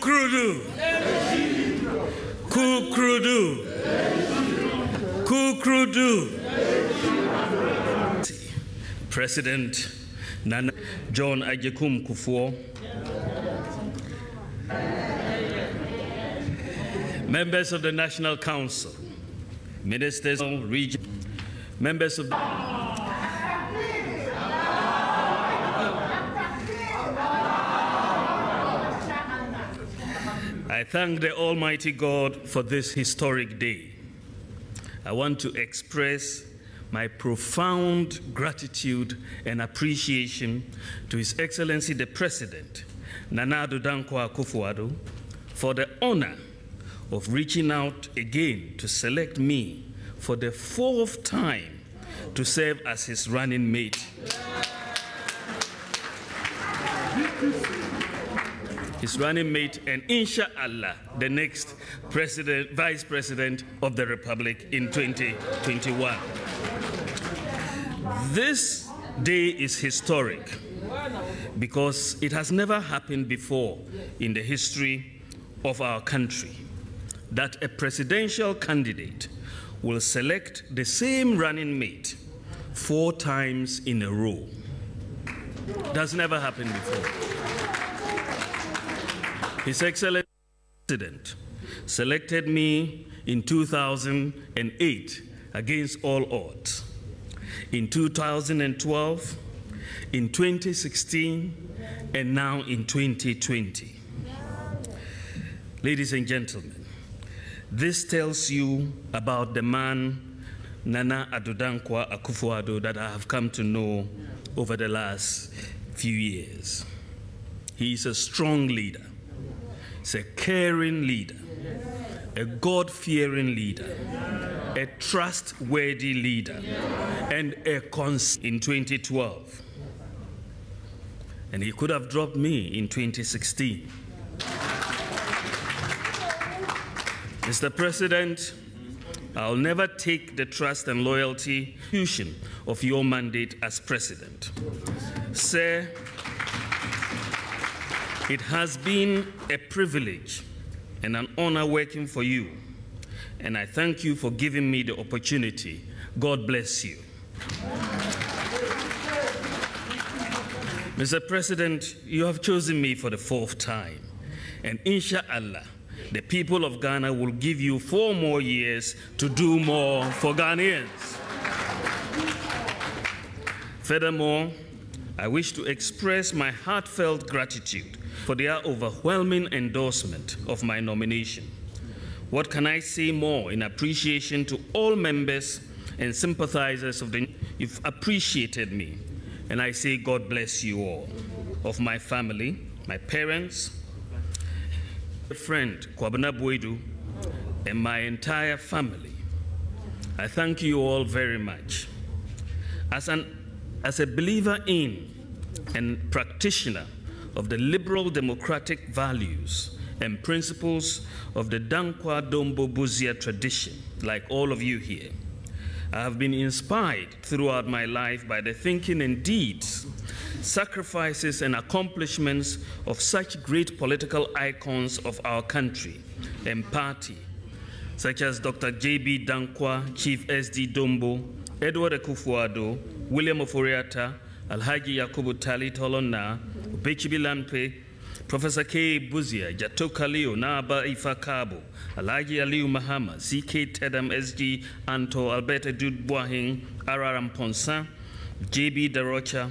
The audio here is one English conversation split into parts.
Kukrudu. Kukrudu. Kukrudu. President Nana John Agyekum Kufuor, members of the National Council, ministers of region, members of the I thank the Almighty God for this historic day. I want to express my profound gratitude and appreciation to His Excellency the President, Nana Addo Dankwa Akufo-Addo, for the honor of reaching out again to select me for the 4th time to serve as his running mate. His running mate, and inshallah, the next Vice President of the Republic in 2021. This day is historic because it has never happened before in the history of our country that a presidential candidate will select the same running mate 4 times in a row. That's never happened before. His Excellency the President selected me in 2008 against all odds. In 2012, in 2016, and now in 2020. Ladies and gentlemen, this tells you about the man, Nana Addo Dankwa Akufo-Addo, that I have come to know over the last few years. He is a strong leader. He's a caring leader, a God-fearing leader, a trustworthy leader, and a in 2012. And he could have dropped me in 2016. Mr. President, I'll never take the trust and loyalty of your mandate as president. Sir, it has been a privilege and an honor working for you, and I thank you for giving me the opportunity. God bless you. Mr. President, you have chosen me for the 4th time, and inshallah, the people of Ghana will give you 4 more years to do more for Ghanaians. Furthermore, I wish to express my heartfelt gratitude for their overwhelming endorsement of my nomination. What can I say more in appreciation to all members and sympathizers of the... You've appreciated me, and I say God bless you all. Of my family, my parents, my friend Kwabena Boydu, and my entire family, I thank you all very much. As a believer in and practitioner of the liberal democratic values and principles of the Dankwa Dombo Buzia tradition, like all of you here, I have been inspired throughout my life by the thinking and deeds, sacrifices and accomplishments of such great political icons of our country and party, such as Dr. J.B. Dankwa, Chief S.D. Dombo, Edward Akufo-Addo, William Oforiatta, Alhaji Yakubu Tali Tolona, Ubechibi Lampe, Professor K. Buzia, Jatoka Leo, Naba Ifa Kabo, Alhaji Aliu Mahama, C.K. Tedam, S.G. Anto, Alberta Dude Boahing, Araram Ponsa, J.B. Darocha,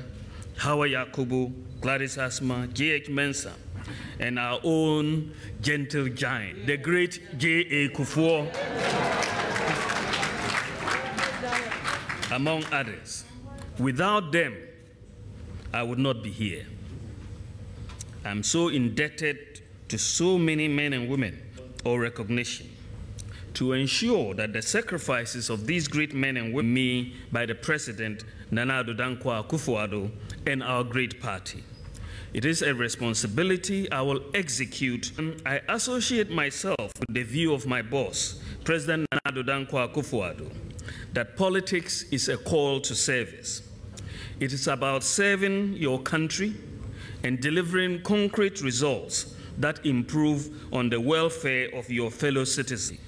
Hawa Yakubu, Gladys Asma, J.H. Mensah, and our own gentle giant, the great J.A. Kufuor, among others. Without them, I would not be here. I'm so indebted to so many men and women or recognition to ensure that the sacrifices of these great men and women made by the President, Nana Addo Dankwa Akufo-Addo, and our great party. It is a responsibility I will execute. I associate myself with the view of my boss, President Nana Addo Dankwa Akufo-Addo, that politics is a call to service. It is about serving your country and delivering concrete results that improve on the welfare of your fellow citizens.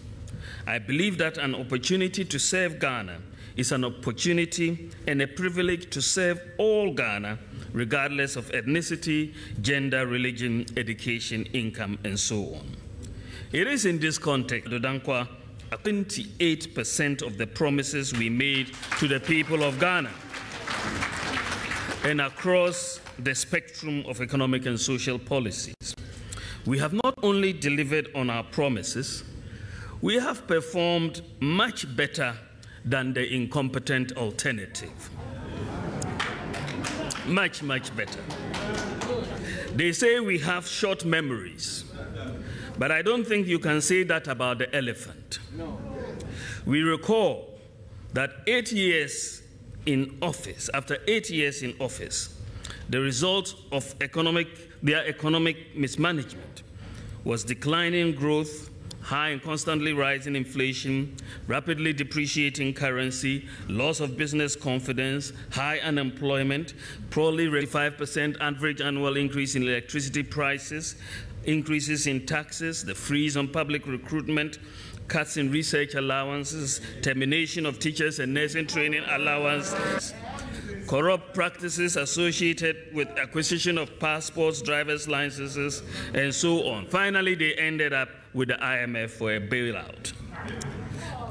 I believe that an opportunity to serve Ghana is an opportunity and a privilege to serve all Ghana, regardless of ethnicity, gender, religion, education, income, and so on. It is in this context, Dodankwa, 28% of the promises we made to the people of Ghana and across the spectrum of economic and social policies. We have not only delivered on our promises, we have performed much better than the incompetent alternative. Much, much better. They say we have short memories, but I don't think you can say that about the elephant. We recall that 8 years in office, after 8 years in office, the result of their economic mismanagement was declining growth, high and constantly rising inflation, rapidly depreciating currency, loss of business confidence, high unemployment, probably 5% average annual increase in electricity prices, increases in taxes, the freeze on public recruitment, cuts in research allowances, termination of teachers and nursing training allowances, corrupt practices associated with acquisition of passports, driver's licenses, and so on. Finally, they ended up with the IMF for a bailout.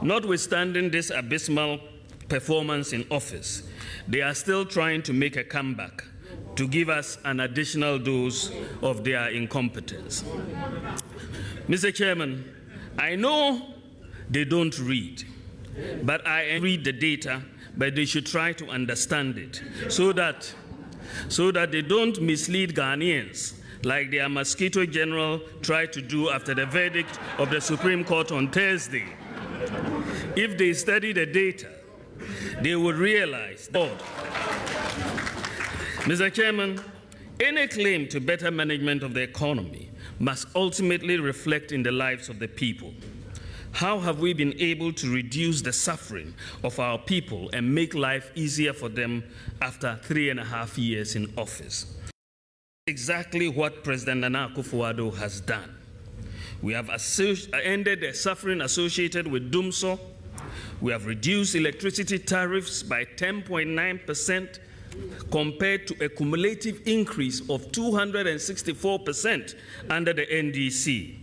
Notwithstanding this abysmal performance in office, they are still trying to make a comeback to give us an additional dose of their incompetence. Mr. Chairman, I know they don't read, but I read the data, but they should try to understand it so that they don't mislead Ghanaians like their mosquito general tried to do after the verdict of the Supreme Court on Thursday. If they study the data, they would realize that. Mr. Chairman, any claim to better management of the economy must ultimately reflect in the lives of the people. How have we been able to reduce the suffering of our people and make life easier for them after 3.5 years in office? Exactly what President Nana Akufo-Addo has done. We have ended the suffering associated with Dumso. We have reduced electricity tariffs by 10.9% compared to a cumulative increase of 264% under the NDC.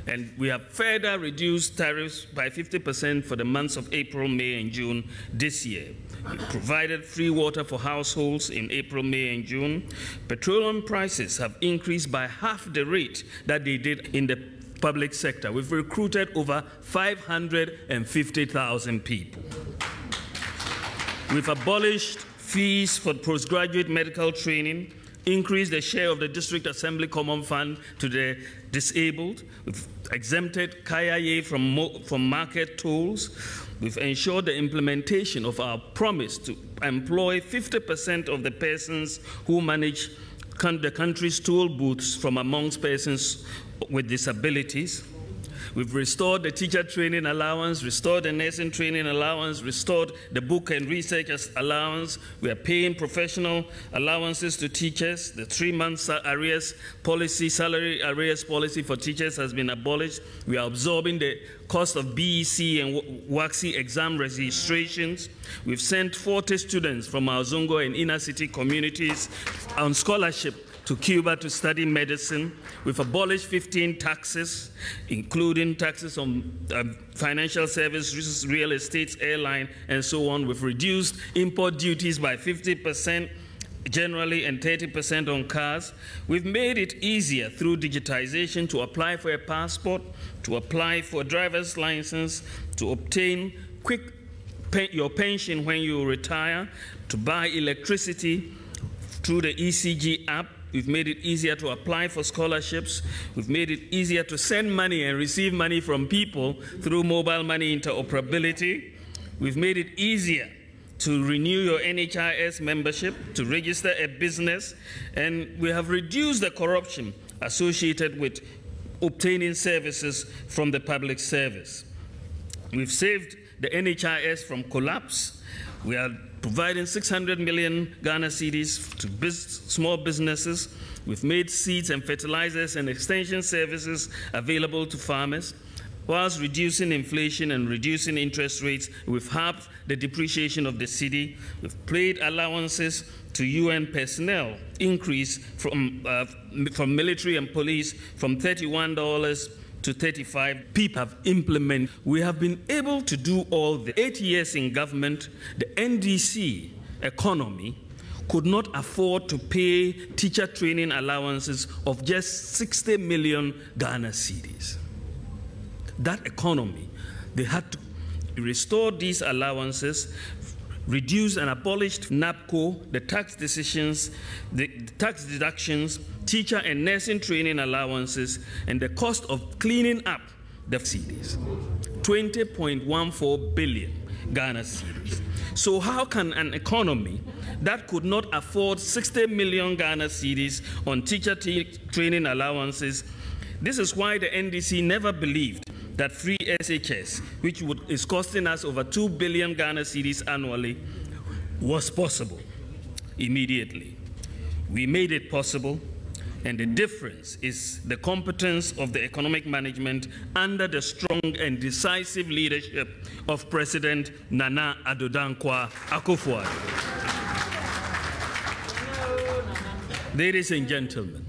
And we have further reduced tariffs by 50% for the months of April, May, and June this year. We provided free water for households in April, May, and June. Petroleum prices have increased by half the rate that they did in the public sector. We've recruited over 550,000 people. We've abolished fees for postgraduate medical training, increased the share of the District Assembly Common Fund to the disabled. We've exempted Kayaye from market tolls. We've ensured the implementation of our promise to employ 50% of the persons who manage the country's toll booths from amongst persons with disabilities. We've restored the teacher training allowance, restored the nursing training allowance, restored the book and research allowance. We are paying professional allowances to teachers. The 3-month arrears policy, salary arrears policy for teachers has been abolished. We are absorbing the cost of BEC and WACSI exam registrations. We've sent 40 students from our Zongo and inner city communities on scholarship to Cuba to study medicine. We've abolished 15 taxes, including taxes on financial services, real estate, airline, and so on. We've reduced import duties by 50% generally and 30% on cars. We've made it easier through digitization to apply for a passport, to apply for a driver's license, to obtain your pension when you retire, to buy electricity through the ECG app. We've made it easier to apply for scholarships. We've made it easier to send money and receive money from people through mobile money interoperability. We've made it easier to renew your NHIS membership, to register a business, and we have reduced the corruption associated with obtaining services from the public service. We've saved the NHIS from collapse. We are providing 600 million Ghana cedis to small businesses. We've made seeds and fertilizers and extension services available to farmers. Whilst reducing inflation and reducing interest rates, we've halved the depreciation of the cedi. We've paid allowances to UN personnel, increase from military and police from $31 to $35. People have implemented. We have been able to do all the 8 years in government. The NDC economy could not afford to pay teacher training allowances of just 60 million Ghana cedis. That economy, they had to restore these allowances, reduce and abolished NAPCO, the tax decisions, the tax deductions, teacher and nursing training allowances, and the cost of cleaning up the cedis. 20.14 billion Ghana cedis. So how can an economy that could not afford 60 million Ghana cedis on teacher training allowances? This is why the NDC never believed that free SHS, which is costing us over 2 billion Ghana cedis annually, was possible immediately. We made it possible, and the difference is the competence of the economic management under the strong and decisive leadership of President Nana Addo Dankwa Akufo-Addo. Ladies and gentlemen,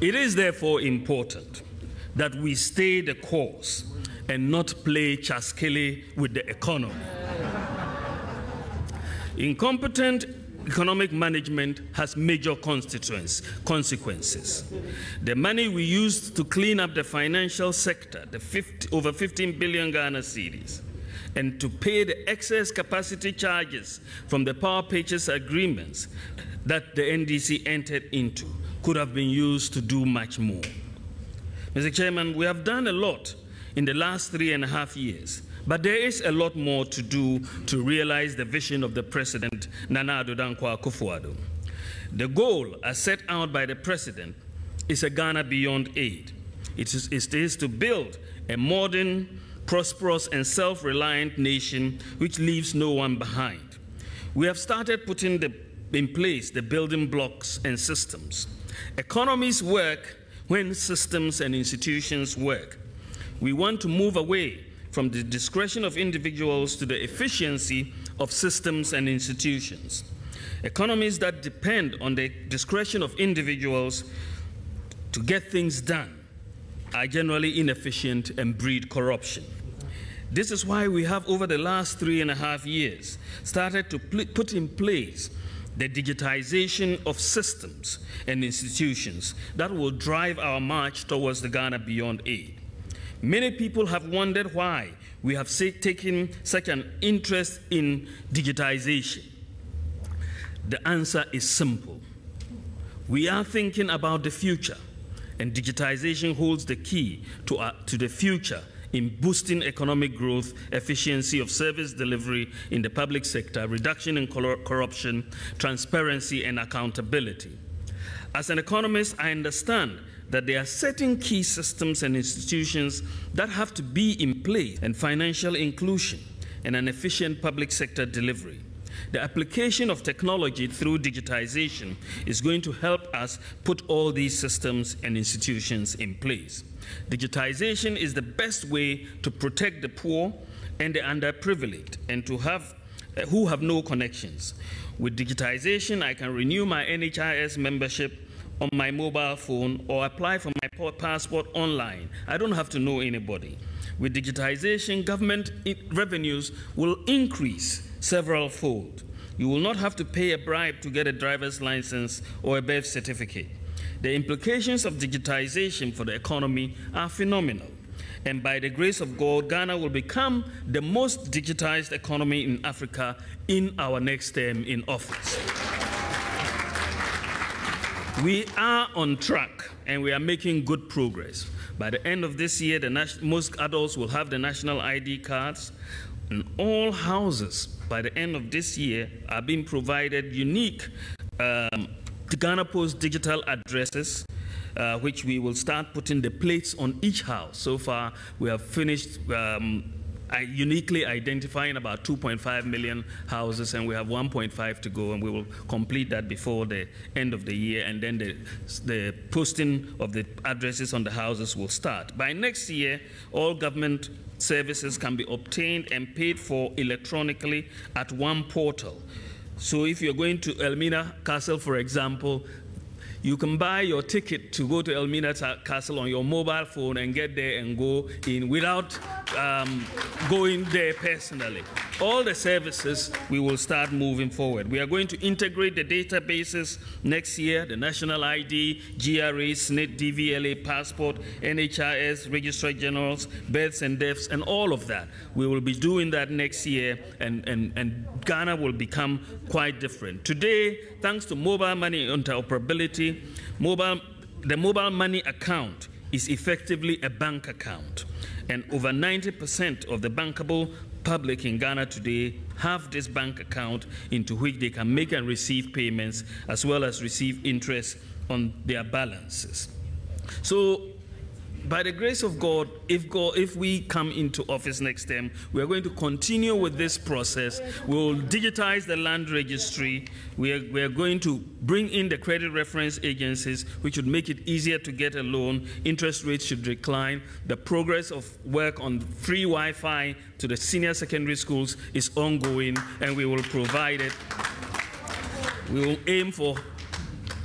it is therefore important that we stay the course and not play chaskele with the economy. Incompetent economic management has major consequences. The money we used to clean up the financial sector, over 15 billion Ghana cedis, and to pay the excess capacity charges from the power purchase agreements that the NDC entered into, could have been used to do much more. Mr. Chairman, we have done a lot in the last 3.5 years, but there is a lot more to do to realize the vision of the President, Nana Addo Dankwa Akufo-Addo. The goal, as set out by the President, is a Ghana beyond aid. It is to build a modern, prosperous, and self-reliant nation which leaves no one behind. We have started putting in place the building blocks and systems. Economies work when systems and institutions work. We want to move away from the discretion of individuals to the efficiency of systems and institutions. Economies that depend on the discretion of individuals to get things done are generally inefficient and breed corruption. This is why we have, over the last 3.5 years, started to put in place the digitization of systems and institutions that will drive our march towards the Ghana beyond aid. Many people have wondered why we have taken such an interest in digitization. The answer is simple. We are thinking about the future, and digitization holds the key to the future in boosting economic growth, efficiency of service delivery in the public sector, reduction in corruption, transparency, and accountability. As an economist, I understand that there are certain key systems and institutions that have to be in place, and financial inclusion and an efficient public sector delivery. The application of technology through digitization is going to help us put all these systems and institutions in place. Digitization is the best way to protect the poor and the underprivileged, and who have no connections. With digitization, I can renew my NHIS membership on my mobile phone or apply for my passport online. I don't have to know anybody. With digitization, government revenues will increase several-fold. You will not have to pay a bribe to get a driver's license or a birth certificate. The implications of digitization for the economy are phenomenal. And by the grace of God, Ghana will become the most digitized economy in Africa in our next term in office. We are on track, and we are making good progress. By the end of this year, most adults will have the national ID cards, and all houses by the end of this year are being provided unique Ghana Post digital addresses, which we will start putting the plates on each house. So far, we have finished uniquely identifying about 2.5 million houses, and we have 1.5 to go, and we will complete that before the end of the year, and then the posting of the addresses on the houses will start. By next year, all government services can be obtained and paid for electronically at one portal. So if you're going to Elmina Castle, for example, you can buy your ticket to go to Elmina Castle on your mobile phone and get there and go in without going there personally. All the services, we will start moving forward. We are going to integrate the databases next year, the National ID, GRA, SNIT, DVLA, Passport, NHIS, Registrar Generals, births and deaths, and all of that. We will be doing that next year, and Ghana will become quite different. Today, thanks to mobile money interoperability, the mobile money account is effectively a bank account, and over 90% of the bankable public in Ghana today have this bank account into which they can make and receive payments as well as receive interest on their balances. So, by the grace of God, if we come into office next term, we are going to continue with this process. We will digitize the land registry. We are going to bring in the credit reference agencies, which would make it easier to get a loan. Interest rates should decline. The progress of work on free Wi-Fi to the senior secondary schools is ongoing, and we will provide it. We will aim for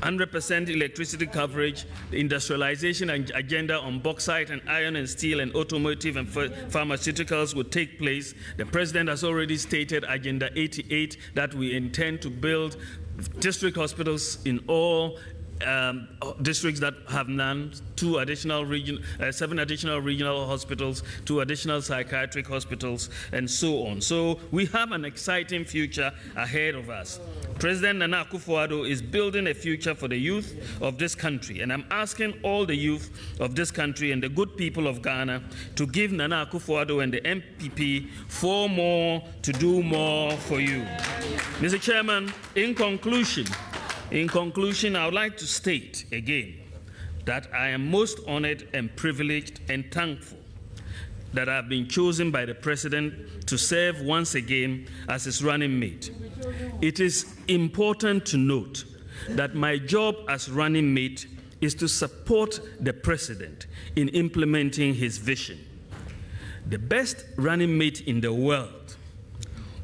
100% electricity coverage, the industrialization agenda on bauxite and iron and steel and automotive and pharmaceuticals will take place. The president has already stated Agenda 88 that we intend to build district hospitals in all districts that have none, 7 additional regional hospitals, 2 additional psychiatric hospitals, and so on. So we have an exciting future ahead of us. President Nana Akufo-Addo is building a future for the youth of this country, and I'm asking all the youth of this country and the good people of Ghana to give Nana Akufo-Addo and the MPP 4 more to do more for you. Mr. Chairman, in conclusion, I would like to state again that I am most honored and privileged and thankful that I have been chosen by the President to serve once again as his running mate. It is important to note that my job as running mate is to support the President in implementing his vision. The best running mate in the world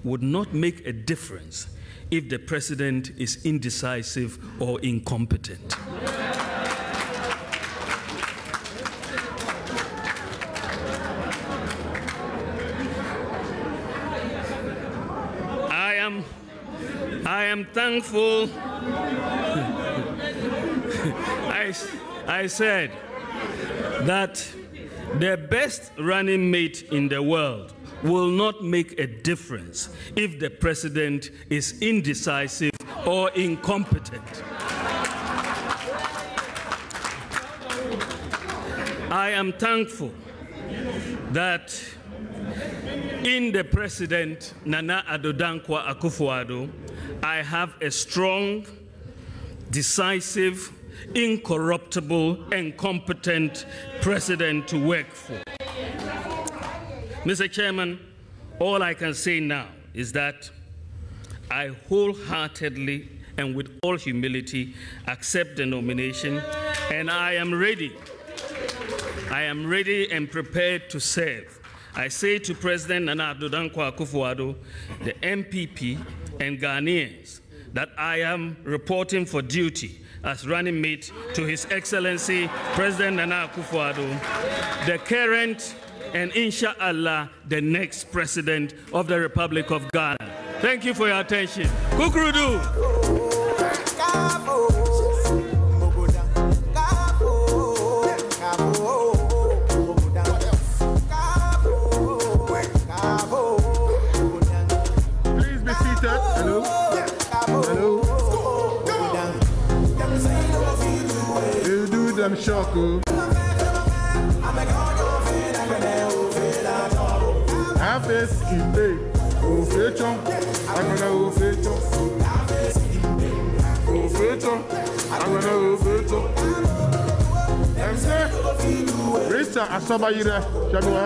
would not make a difference if the President is indecisive or incompetent. I am thankful. I said that the best running mate in the world will not make a difference if the President is indecisive or incompetent. I am thankful that in the President, Nana Addo Dankwa Akufo-Addo, I have a strong, decisive, incorruptible, and competent President to work for. Mr. Chairman, all I can say now is that I wholeheartedly and with all humility accept the nomination, and I am ready. I am ready and prepared to serve. I say to President Nana Addo Dankwa Akufo-Addo, the MPP, and Ghanaians that I am reporting for duty as running mate to His Excellency President Nana Akufo-Addo, the current and inshallah the next President of the Republic of Ghana. Thank you for your attention. Kukrudu. Hello. Hello. You do them shock. Have this in day. Oh, feature. I'm gonna feature. Oh, feature. I'm gonna feature. MC. Rita Asabayira. Shabwa.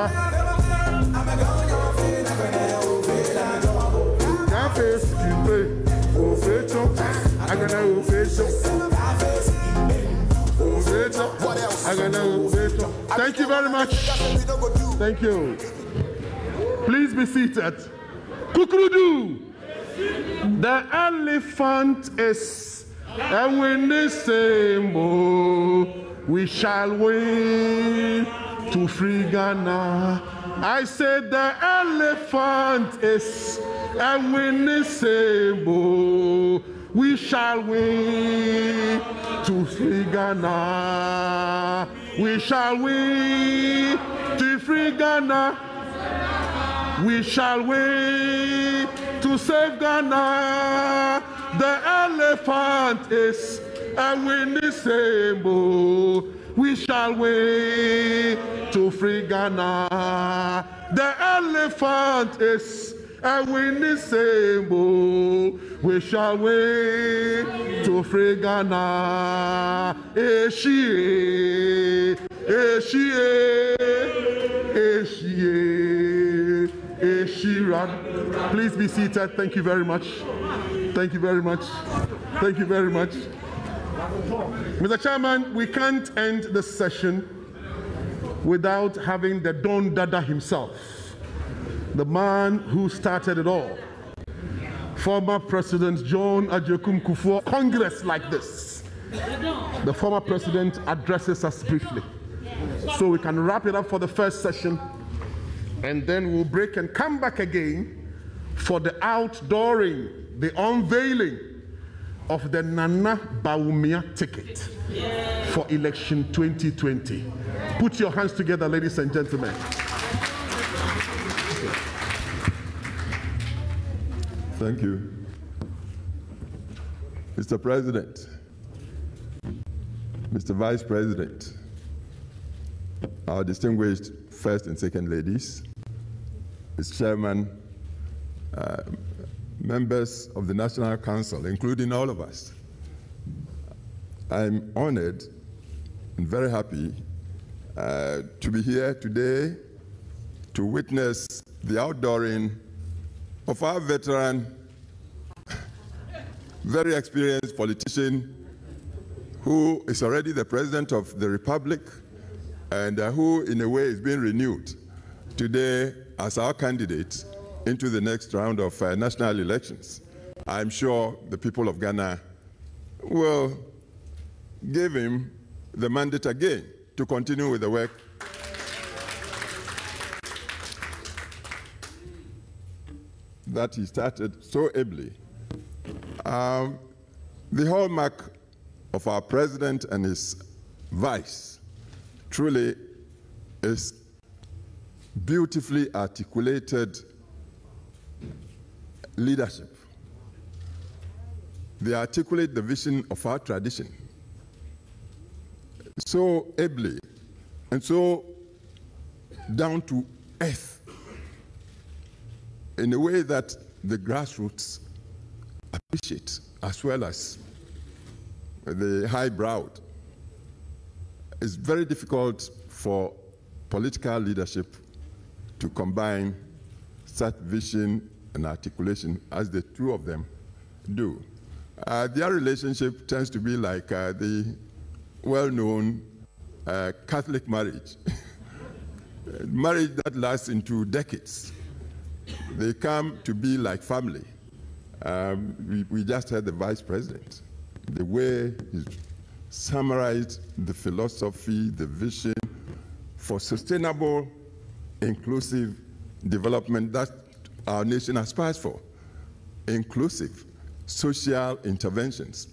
face in play. Ofecho, I got no ofecho. What else? I got no ofecho. Thank you very much. Thank you. Please be seated. Kukurudu. The elephant is, and when they say more, we shall win to free Ghana. I said the elephant is, and when they say more, we shall win to free Ghana. We shall win to free Ghana. We shall win to save Ghana. The elephant is, and when they say more, we shall win to free Ghana. The elephant is, and when they say more, we shall win to free Ghana. Eshie, Eshie, Eshie, Eshiran. Please be seated. Thank you very much. Thank you very much. Thank you very much. Mr. Chairman, we can't end the session without having the Don Dada himself, the man who started it all. Former President John Ajekum Kufuor, Congress like this. The former president addresses us briefly, so we can wrap it up for the first session, and then we'll break and come back again for the outdooring, the unveiling of the Nana Bawumia ticket for election 2020. Put your hands together, ladies and gentlemen. Thank you. Mr. President, Mr. Vice President, our distinguished first and second ladies, Mr. Chairman, members of the National Council, including all of us. I'm honored and very happy to be here today to witness the outdooring of our veteran, very experienced politician who is already the President of the Republic and who, in a way, is being renewed today as our candidate into the next round of national elections. I'm sure the people of Ghana will give him the mandate again to continue with the work that he started so ably. The hallmark of our president and his vice truly is beautifully articulated leadership. They articulate the vision of our tradition so ably and so down to earth in a way that the grassroots appreciate, as well as the high-browed. It's very difficult for political leadership to combine such vision and articulation as the two of them do. Their relationship tends to be like the well-known Catholic marriage, marriage that lasts into decades. They come to be like family. We just heard the Vice President, the way he summarized the philosophy, the vision for sustainable, inclusive development that our nation aspires for. Inclusive, social interventions.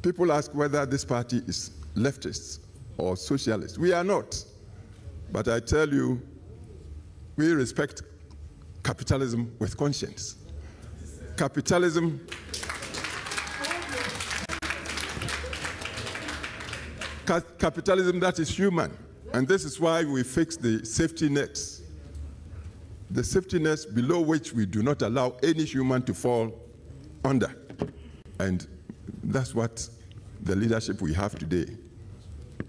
People ask whether this party is leftist or socialist. We are not. But I tell you, we respect capitalism with conscience. Capitalism that is human. And this is why we fix the safety nets. The safety nets below which we do not allow any human to fall under. And that's what the leadership we have today.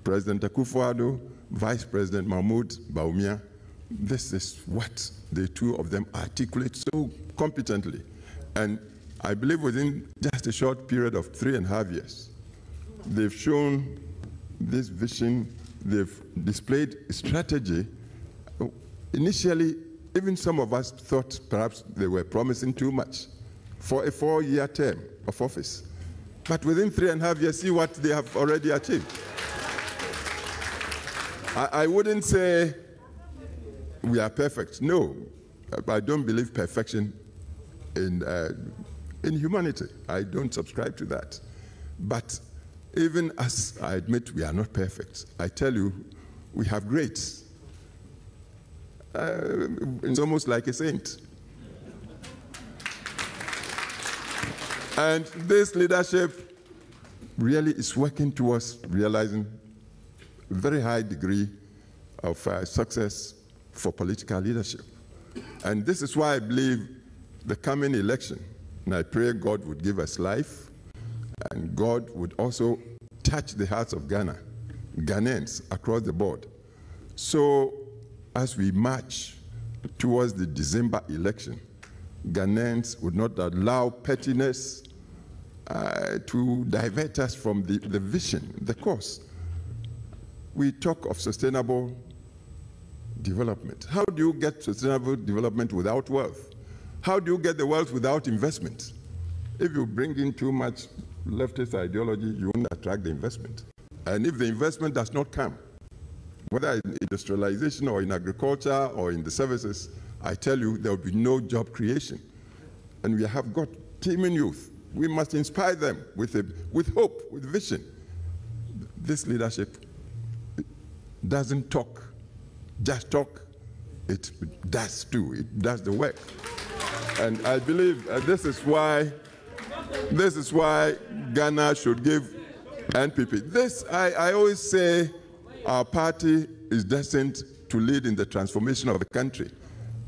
President Akufo-Addo, Vice President Mahmoud Bawumia, this is what the two of them articulate so competently. And I believe within just a short period of 3.5 years, they've shown this vision, they've displayed a strategy. Initially, even some of us thought perhaps they were promising too much for a 4-year term of office. But within 3.5 years, see what they have already achieved. I wouldn't say we are perfect. No, I don't believe perfection in humanity. I don't subscribe to that. But even as I admit we are not perfect, I tell you, we have greats. It's almost like a saint. And this leadership really is working towards realizing a very high degree of success for political leadership. And this is why I believe the coming election, and I pray God would give us life, and God would also touch the hearts of Ghanaians across the board. So as we march towards the December election, Ghanaians would not allow pettiness to divert us from the vision, the course. We talk of sustainable development. How do you get sustainable development without wealth? How do you get the wealth without investment? If you bring in too much leftist ideology, you won't attract the investment. And if the investment does not come, whether in industrialization or in agriculture or in the services, I tell you, there will be no job creation. And we have got teeming youth. We must inspire them with hope, with vision. This leadership doesn't just talk, it does too. It does the work. And I believe this is why Ghana should give NPP. I always say our party is destined to lead in the transformation of the country.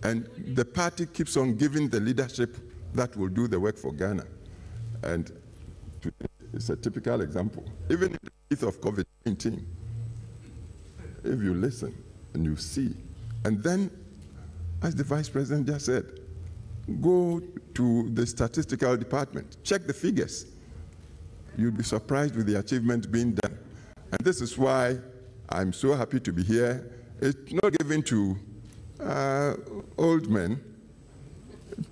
And the party keeps on giving the leadership that will do the work for Ghana. And it's a typical example. Even in the teeth of COVID-19, if you listen and you see, and then, as the Vice President just said, go to the statistical department, check the figures. You'll be surprised with the achievements being done. And this is why I'm so happy to be here. It's not given to old men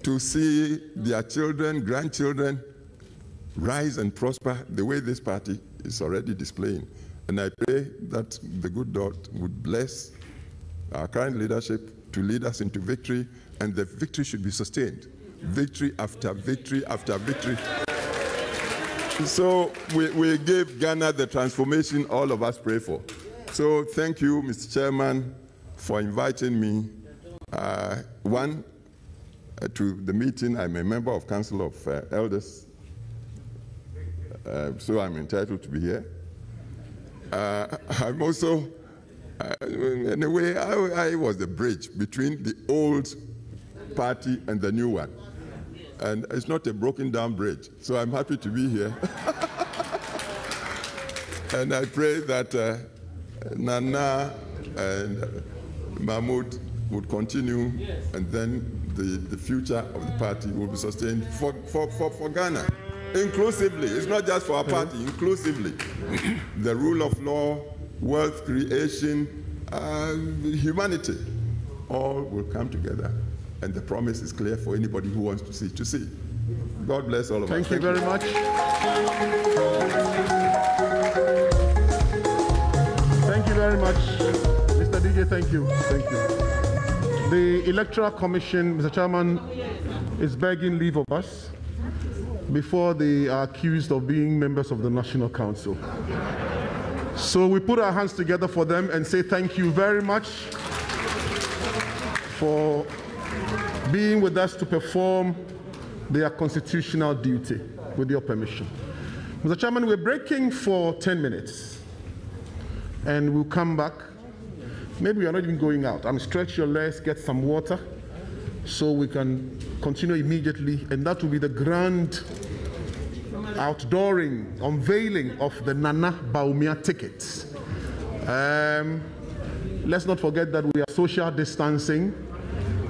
to see their children, grandchildren rise and prosper the way this party is already displaying. And I pray that the good God would bless our current leadership to lead us into victory, and the victory should be sustained. Victory after victory after victory. So we give Ghana the transformation all of us pray for. So thank you, Mr. Chairman, for inviting me. To the meeting. I'm a member of Council of Elders, so I'm entitled to be here. I'm also, in a way, I was the bridge between the old party and the new one. And it's not a broken down bridge, so I'm happy to be here. And I pray that Nana and Mahmoud would continue, and then the future of the party will be sustained for Ghana, inclusively. It's not just for our party, inclusively. The rule of law, wealth creation, humanity, all will come together. And the promise is clear for anybody who wants to see. God bless all of us. Thank you very much. Thank you very much. Mr. DJ, thank you. Thank you. The Electoral Commission, Mr. Chairman, is begging leave of us before they are accused of being members of the National Council. So we put our hands together for them and say thank you very much for being with us to perform their constitutional duty, with your permission. Mr. Chairman, we're breaking for 10 minutes, and we'll come back. Maybe we are not even going out. Stretch your legs, get some water, so we can continue immediately, and that will be the grand outdooring, unveiling of the Nana Bawumia tickets. Let's not forget that we are social distancing,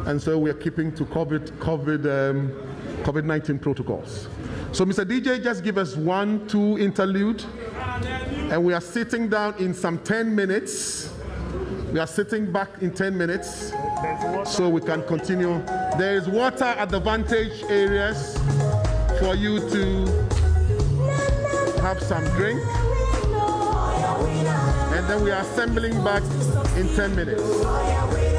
and so we are keeping to COVID COVID-19 protocols. So Mr. DJ, just give us 1-2 interlude, and we are sitting down in some 10 minutes. We are sitting back in 10 minutes so we can continue. There is water at the vantage areas for you to have some drink. And then we are assembling back in 10 minutes.